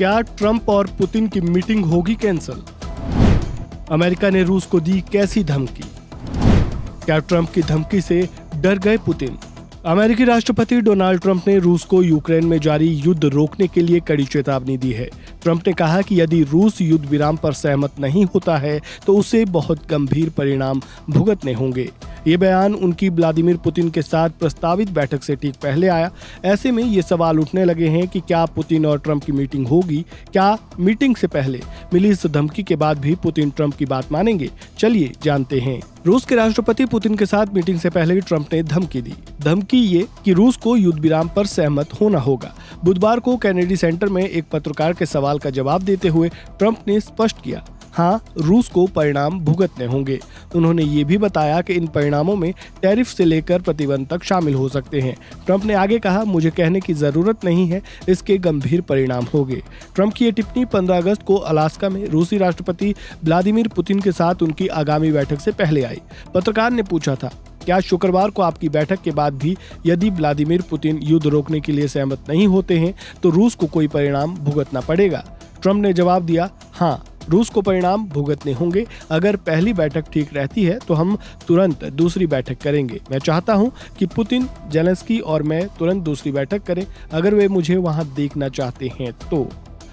क्या ट्रंप और पुतिन की मीटिंग होगी कैंसिल? अमेरिका ने रूस को दी कैसी धमकी? क्या ट्रंप की धमकी से डर गए पुतिन? अमेरिकी राष्ट्रपति डोनाल्ड ट्रंप ने रूस को यूक्रेन में जारी युद्ध रोकने के लिए कड़ी चेतावनी दी है। ट्रंप ने कहा कि यदि रूस युद्ध विराम पर सहमत नहीं होता है तो उसे बहुत गंभीर परिणाम भुगतने होंगे। ये बयान उनकी व्लादिमीर पुतिन के साथ प्रस्तावित बैठक से ठीक पहले आया। ऐसे में ये सवाल उठने लगे हैं कि क्या पुतिन और ट्रंप की मीटिंग होगी? क्या मीटिंग से पहले मिली इस धमकी के बाद भी पुतिन ट्रंप की बात मानेंगे? चलिए जानते हैं। रूस के राष्ट्रपति पुतिन के साथ मीटिंग से पहले ही ट्रंप ने धमकी दी। धमकी ये कि रूस को युद्ध विराम पर सहमत होना होगा। बुधवार को कैनेडी सेंटर में एक पत्रकार के सवाल का जवाब देते हुए ट्रंप ने स्पष्ट किया, हाँ, रूस को परिणाम भुगतने होंगे। उन्होंने ये भी बताया कि इन परिणामों में टैरिफ से लेकर प्रतिबंध तक शामिल हो सकते हैं। ट्रंप ने आगे कहा, मुझे कहने की जरूरत नहीं है, इसके गंभीर परिणाम होंगे। ट्रंप की ये टिप्पणी 15 अगस्त को अलास्का में रूसी राष्ट्रपति व्लादिमीर पुतिन के साथ उनकी आगामी बैठक से पहले आई। पत्रकार ने पूछा था, क्या शुक्रवार को आपकी बैठक के बाद भी यदि व्लादिमीर पुतिन युद्ध रोकने के लिए सहमत नहीं होते हैं तो रूस को कोई परिणाम भुगतना पड़ेगा? ट्रंप ने जवाब दिया, हाँ, रूस को परिणाम भुगतने होंगे। अगर पहली बैठक ठीक रहती है तो हम तुरंत दूसरी बैठक करेंगे। मैं चाहता हूं कि पुतिन, जेलेंस्की और मैं तुरंत दूसरी बैठक करें अगर वे मुझे वहां देखना चाहते हैं तो।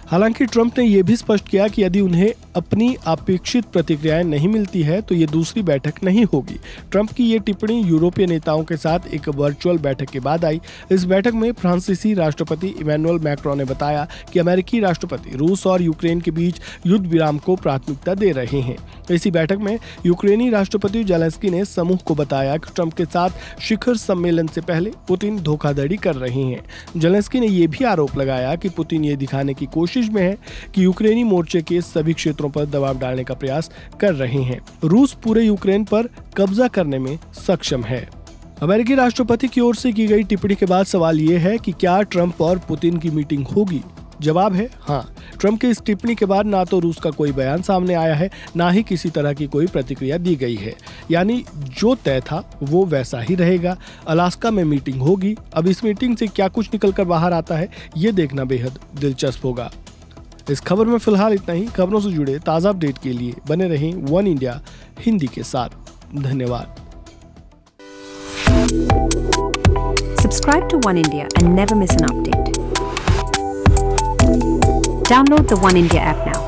हालांकि ट्रंप ने यह भी स्पष्ट किया कि यदि उन्हें अपनी अपेक्षित प्रतिक्रियाएं नहीं मिलती है तो ये दूसरी बैठक नहीं होगी। ट्रंप की ये टिप्पणी यूरोपीय नेताओं के साथ एक वर्चुअल बैठक के बाद आई। इस बैठक में फ्रांसीसी राष्ट्रपति इमैनुअल मैक्रोन ने बताया कि अमेरिकी राष्ट्रपति रूस और यूक्रेन के बीच युद्ध विराम को प्राथमिकता दे रहे हैं। इसी बैठक में यूक्रेनी राष्ट्रपति जेलेंस्की ने समूह को बताया कि ट्रंप के साथ शिखर सम्मेलन से पहले पुतिन धोखाधड़ी कर रहे हैं। जेलेंस्की ने यह भी आरोप लगाया कि पुतिन ये दिखाने की कोशिश में है कि यूक्रेनी मोर्चे के सभी क्षेत्रों पर दबाव डालने का प्रयास कर रहे हैं। रूस पूरे यूक्रेन पर कब्जा करने में सक्षम है। अमेरिकी राष्ट्रपति की ओर से की गई टिप्पणी के बाद सवाल ये है कि क्या ट्रंप और पुतिन की मीटिंग होगी? जवाब है हाँ। ट्रंप की इस टिप्पणी के बाद ना तो रूस का कोई बयान सामने आया है, ना ही किसी तरह की कोई प्रतिक्रिया दी गई है। यानी जो तय था वो वैसा ही रहेगा। अलास्का में मीटिंग होगी। अब इस मीटिंग से क्या कुछ निकलकर बाहर आता है, ये देखना बेहद दिलचस्प होगा। इस खबर में फिलहाल इतना ही। खबरों से जुड़े ताज़ा अपडेट के लिए बने रहें वन इंडिया हिंदी के साथ। धन्यवाद। Subscribe to One India and never miss an update. Download the One India app now.